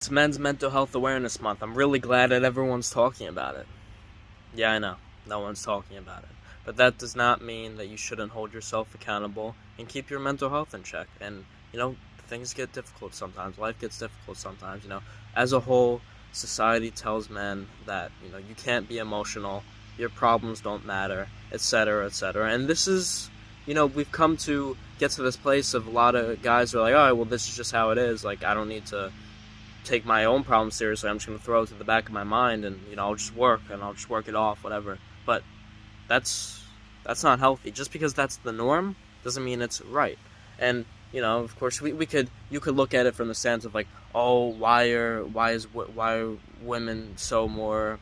It's Men's Mental Health Awareness Month. I'm really glad that everyone's talking about it. Yeah, I know. No one's talking about it. But that does not mean that you shouldn't hold yourself accountable and keep your mental health in check. And, things get difficult sometimes. Life gets difficult sometimes. As a whole, society tells men that, you can't be emotional, your problems don't matter, etc., etc. And this is, we've come to get to this place of a lot of guys are like, all right, well, this is just how it is. Like, I don't need to take my own problems seriously. I'm just gonna throw it to the back of my mind, and I'll just work it off, whatever. But that's that's not healthy. Just because that's the norm doesn't mean it's right. And of course, we could you could look at it from the sense of like, oh, why are women so more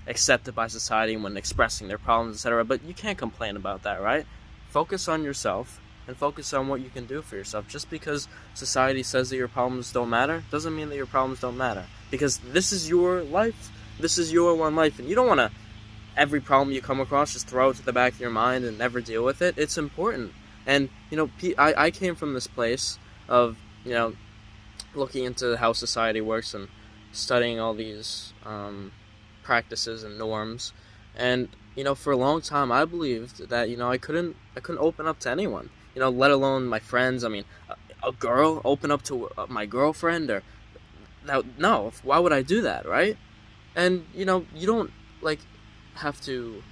accepted by society when expressing their problems, etc. But you can't complain about that, right? Focus on yourself and focus on what you can do for yourself. Just because society says that your problems don't matter doesn't mean that your problems don't matter. Because this is your life. This is your one life, and you don't want to every problem you come across just throw it to the back of your mind and never deal with it. It's important. And I came from this place of looking into how society works and studying all these practices and norms. And for a long time I believed that I couldn't open up to anyone, let alone my friends. I mean, a girl open up to my girlfriend, or no, why would I do that, right? And you don't like have to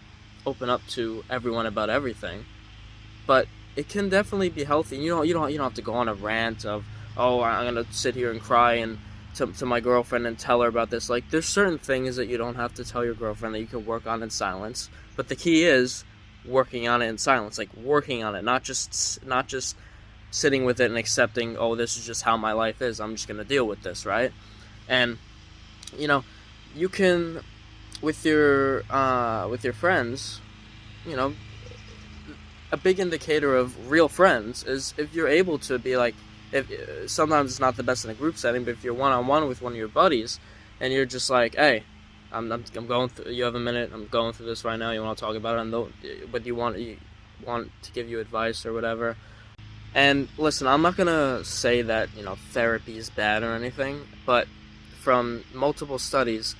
open up to everyone about everything, but it can definitely be healthy. You don't have to go on a rant of, oh, I'm gonna sit here and cry and to my girlfriend and tell her about this. Like, there's certain things that you don't have to tell your girlfriend, that you can work on in silence. But the key is working on it in silence, like working on it, not just sitting with it and accepting, oh, this is just how my life is, I'm just gonna deal with this, right? And you know, you can with your friends, you know, a big indicator of real friends is if you're able to be like, if sometimes it's not the best in a group setting, but if you're one on one with one of your buddies, and you're just like, hey, I'm going through. You have a minute? I'm going through this right now. You want to talk about it? But you want to give you advice or whatever. And listen, I'm not gonna say that therapy is bad or anything, but from multiple studies,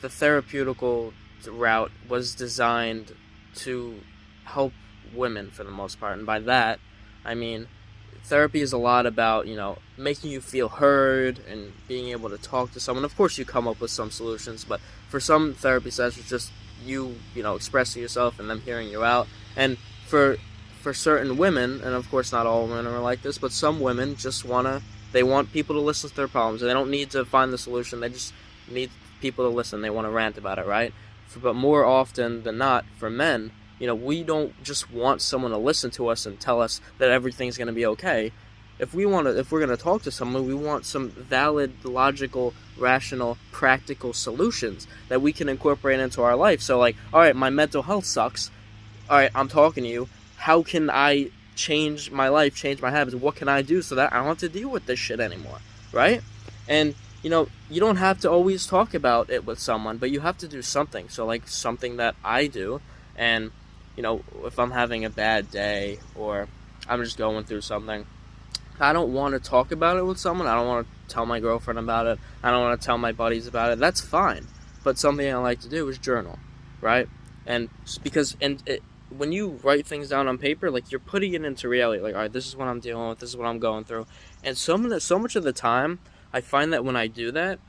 the therapeutical route was designed to help women for the most part, and by that, I mean therapy is a lot about making you feel heard and being able to talk to someone. Of course, you come up with some solutions, but for some therapy sessions, just you expressing yourself and them hearing you out. And for certain women, and of course not all women are like this, but some women just they want people to listen to their problems, and they don't need to find the solution. They just need people to listen. They want to rant about it, right? But more often than not, for men, we don't just want someone to listen to us and tell us that everything's going to be okay. If we're going to talk to someone, we want some valid, logical, rational, practical solutions that we can incorporate into our life. So like, all right, my mental health sucks. All right, I'm talking to you. How can I change my life, change my habits? What can I do so that I don't have to deal with this shit anymore, right? And you don't have to always talk about it with someone, but you have to do something. So like something that I do, and if I'm having a bad day or I'm just going through something, I don't want to talk about it with someone. I don't want to tell my girlfriend about it. I don't want to tell my buddies about it. That's fine. But something I like to do is journal, right? And when you write things down on paper, like you're putting it into reality. Like, all right, this is what I'm dealing with. This is what I'm going through. And so much of the time, I find that when I do that,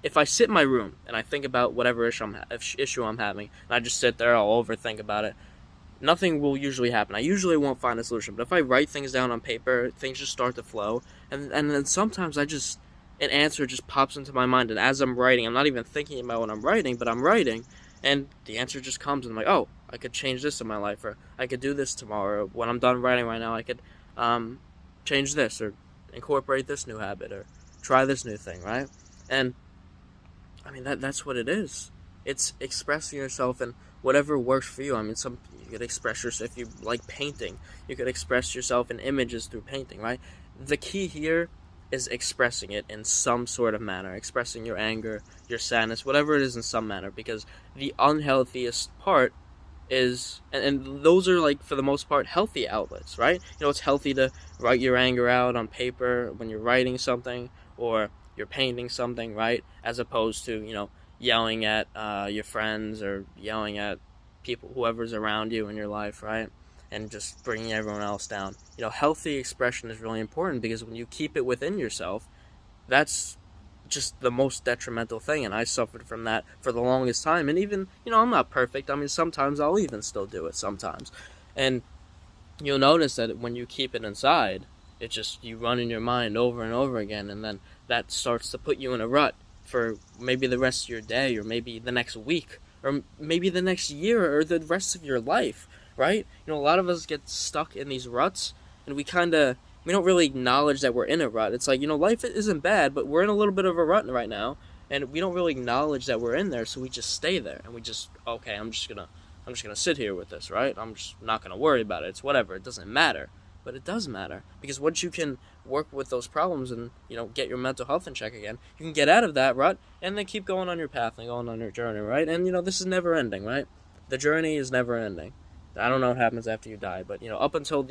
if I sit in my room and I think about whatever issue I'm having, and I just sit there, I'll overthink about it, nothing will usually happen. I usually won't find a solution. But if I write things down on paper, things just start to flow. And then sometimes an answer just pops into my mind. And as I'm writing, I'm not even thinking about what I'm writing, but I'm writing, and the answer just comes. And I'm like, oh, I could change this in my life, or I could do this tomorrow. Or when I'm done writing right now, I could change this, or incorporate this new habit, or try this new thing, right? And I mean, that's what it is. It's expressing yourself in whatever works for you. I mean, you could express yourself if you like painting. You could express yourself in images through painting, right? The key here is expressing it in some sort of manner, expressing your anger, your sadness, whatever it is in some manner, because the unhealthiest part and those are like for the most part healthy outlets, right? It's healthy to write your anger out on paper when you're writing something or you're painting something, right? As opposed to yelling at your friends or yelling at people, whoever's around you in your life, right? And just bringing everyone else down. Healthy expression is really important because when you keep it within yourself, that's just the most detrimental thing. And I suffered from that for the longest time. And even, I'm not perfect. I mean, sometimes I'll even still do it sometimes. And you'll notice that when you keep it inside, it just, you run in your mind over and over again. And then that starts to put you in a rut for maybe the rest of your day, or maybe the next week, or maybe the next year, or the rest of your life, right? A lot of us get stuck in these ruts, and we don't really acknowledge that we're in a rut. It's like, life isn't bad, but we're in a little bit of a rut right now, and we don't really acknowledge that we're in there, so we just stay there, and we just, okay, I'm just gonna sit here with this, right? I'm just not gonna worry about it. It's whatever. It doesn't matter. But it does matter, because once you can work with those problems and get your mental health in check again, you can get out of that rut and then keep going on your path and going on your journey, right? And this is never ending, right? The journey is never ending. I don't know what happens after you die, but up until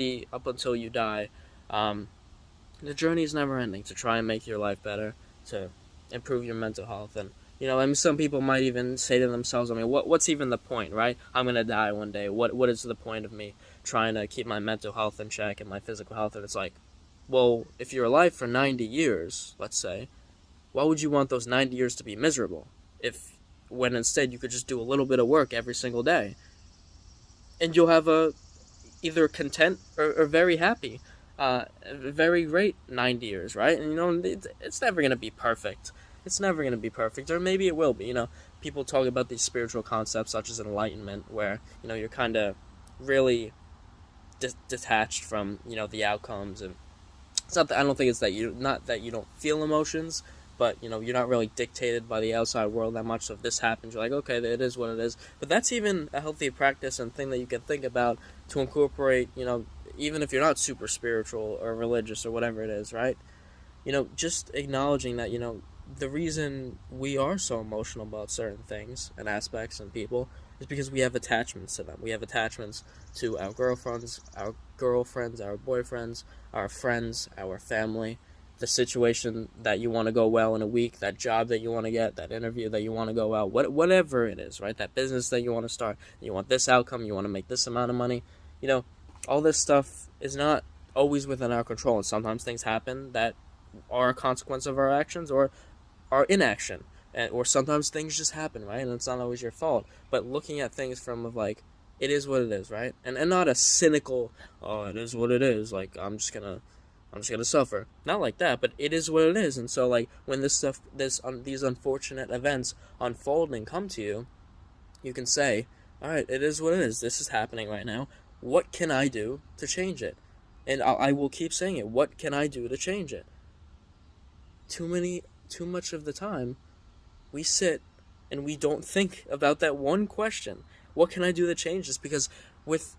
you die, the journey is never ending to try and make your life better, to improve your mental health. And I mean, some people might even say to themselves, I mean, what's even the point, right? I'm gonna die one day. What is the point of me trying to keep my mental health in check and my physical health? And it's like, well, if you're alive for 90 years, let's say, why would you want those 90 years to be miserable? When instead you could just do a little bit of work every single day, and you'll have either content or very happy, very great 90 years, right? And it's never gonna be perfect. It's never gonna be perfect, or maybe it will be. People talk about these spiritual concepts such as enlightenment, where you're kind of really detached from the outcomes. And it's not that, I don't think it's that not that you don't feel emotions, but you're not really dictated by the outside world that much. So if this happens, you're like, okay, it is what it is. But that's even a healthy practice and thing that you can think about to incorporate, even if you're not super spiritual or religious or whatever it is, right? Just acknowledging that the reason we are so emotional about certain things and aspects and people is because we have attachments to them. We have attachments to our girlfriends, our boyfriends, our friends, our family, the situation that you want to go well in a week, that job that you want to get, that interview that you want to go well, whatever it is, right? That business that you want to start, you want this outcome, you want to make this amount of money. All this stuff is not always within our control, and sometimes things happen that are a consequence of our actions or our inaction, or sometimes things just happen, right? And it's not always your fault. But looking at things from like, it is what it is, right? And not a cynical, oh, it is what it is, like I'm just gonna suffer. Not like that, but it is what it is. And so like when these unfortunate events unfold and come to you, you can say, all right, it is what it is. This is happening right now. What can I do to change it? And I will keep saying it. What can I do to change it? Too much of the time, we sit and we don't think about that one question. What can I do to change this? Because with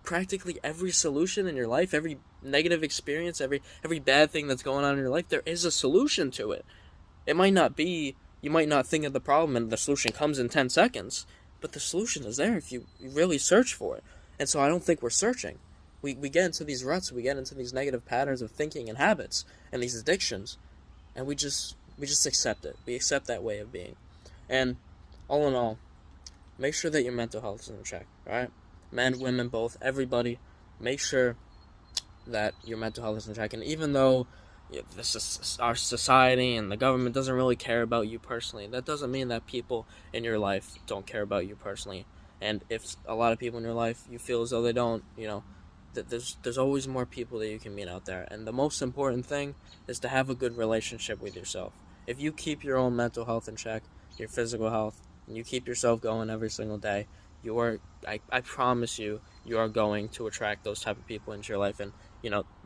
practically every solution in your life, every negative experience, every bad thing that's going on in your life, there is a solution to it. It might not be, you might not think of the problem and the solution comes in 10 seconds, but the solution is there if you really search for it. And so I don't think we're searching. We get into these ruts, we get into these negative patterns of thinking and habits and these addictions, and we just accept it. We accept that way of being. And all in all, make sure that your mental health is in check, right? Men, women, both, everybody, make sure that your mental health is in check. And even though our society and the government doesn't really care about you personally, that doesn't mean that people in your life don't care about you personally. And if a lot of people in your life, you feel as though they don't, there's always more people that you can meet out there. And the most important thing is to have a good relationship with yourself. If you keep your own mental health in check, your physical health, and you keep yourself going every single day, I promise you are going to attract those type of people into your life. And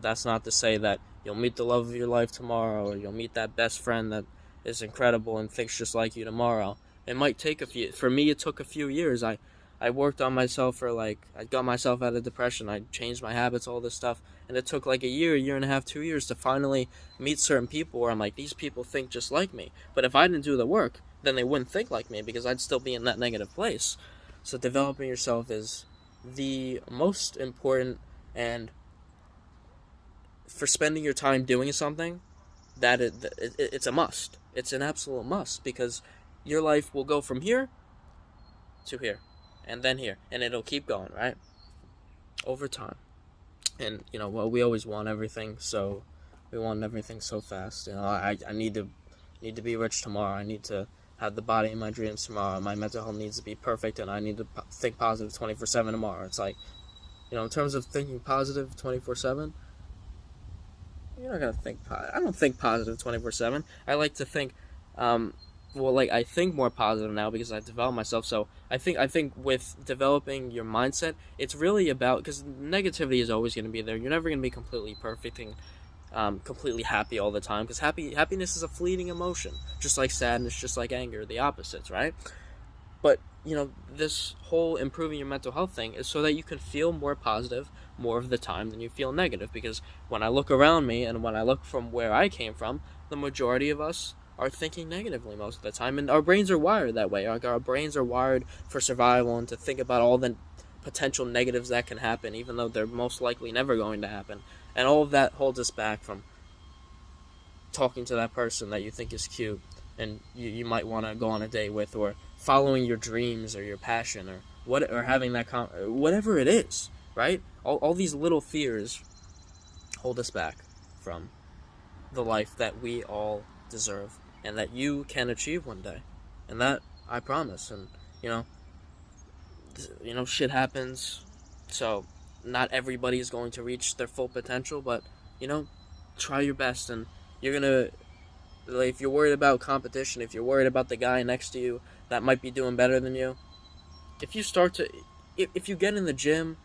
that's not to say that you'll meet the love of your life tomorrow, or you'll meet that best friend that is incredible and thinks just like you tomorrow. It might take for me it took a few years. I worked on myself I got myself out of depression. I changed my habits, all this stuff. And it took like a year and a half, 2 years to finally meet certain people where I'm like, these people think just like me. But if I didn't do the work, then they wouldn't think like me because I'd still be in that negative place. So developing yourself is the most important, and for spending your time doing something, it's a must. It's an absolute must, because your life will go from here to here, and then here, and it'll keep going, right? Over time. And well, we always want everything, so we want everything so fast. I need to be rich tomorrow. I need to have the body in my dreams tomorrow. My mental health needs to be perfect, and I need to think positive 24/7 tomorrow. It's like, in terms of thinking positive 24/7, you're not gonna think. I don't think positive 24/7. I like to think, I think more positive now because I've developed myself. So I think with developing your mindset, it's really about, because negativity is always going to be there. You're never going to be completely perfect and completely happy all the time, because happiness is a fleeting emotion, just like sadness, just like anger, the opposites, right? But this whole improving your mental health thing is so that you can feel more positive more of the time than you feel negative. Because when I look around me and when I look from where I came from, the majority of us are thinking negatively most of the time, and our brains are wired that way. Our brains are wired for survival and to think about all the potential negatives that can happen, even though they're most likely never going to happen. And all of that holds us back from talking to that person that you think is cute and you might want to go on a date with, or following your dreams or your passion, or having that whatever it is, right? All these little fears hold us back from the life that we all deserve and that you can achieve one day. And that I promise. And shit happens, so not everybody is going to reach their full potential, but try your best. And you're gonna, if you're worried about competition, if you're worried about the guy next to you that might be doing better than you, if you get in the gym,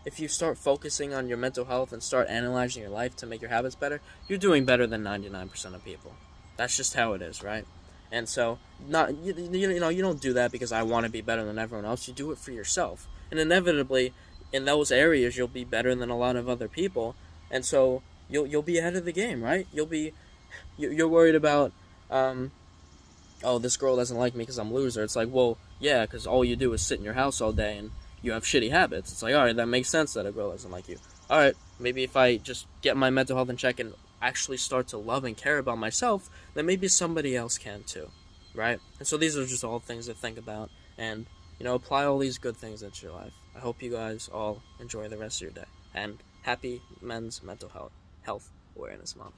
if you start focusing on your mental health and start analyzing your life to make your habits better, you're doing better than 99% of people. That's just how it is, right? And so, you don't do that because I want to be better than everyone else. You do it for yourself, and inevitably, in those areas, you'll be better than a lot of other people, and so you'll be ahead of the game, right? You're worried about, oh, this girl doesn't like me because I'm a loser. It's like, well, yeah, because all you do is sit in your house all day and you have shitty habits. It's like, all right, that makes sense that a girl doesn't like you. All right, maybe if I just get my mental health in check and actually start to love and care about myself, then maybe somebody else can too, right? And so these are just all things to think about, and apply all these good things into your life. I hope you guys all enjoy the rest of your day, and happy Men's Mental Health Awareness Month.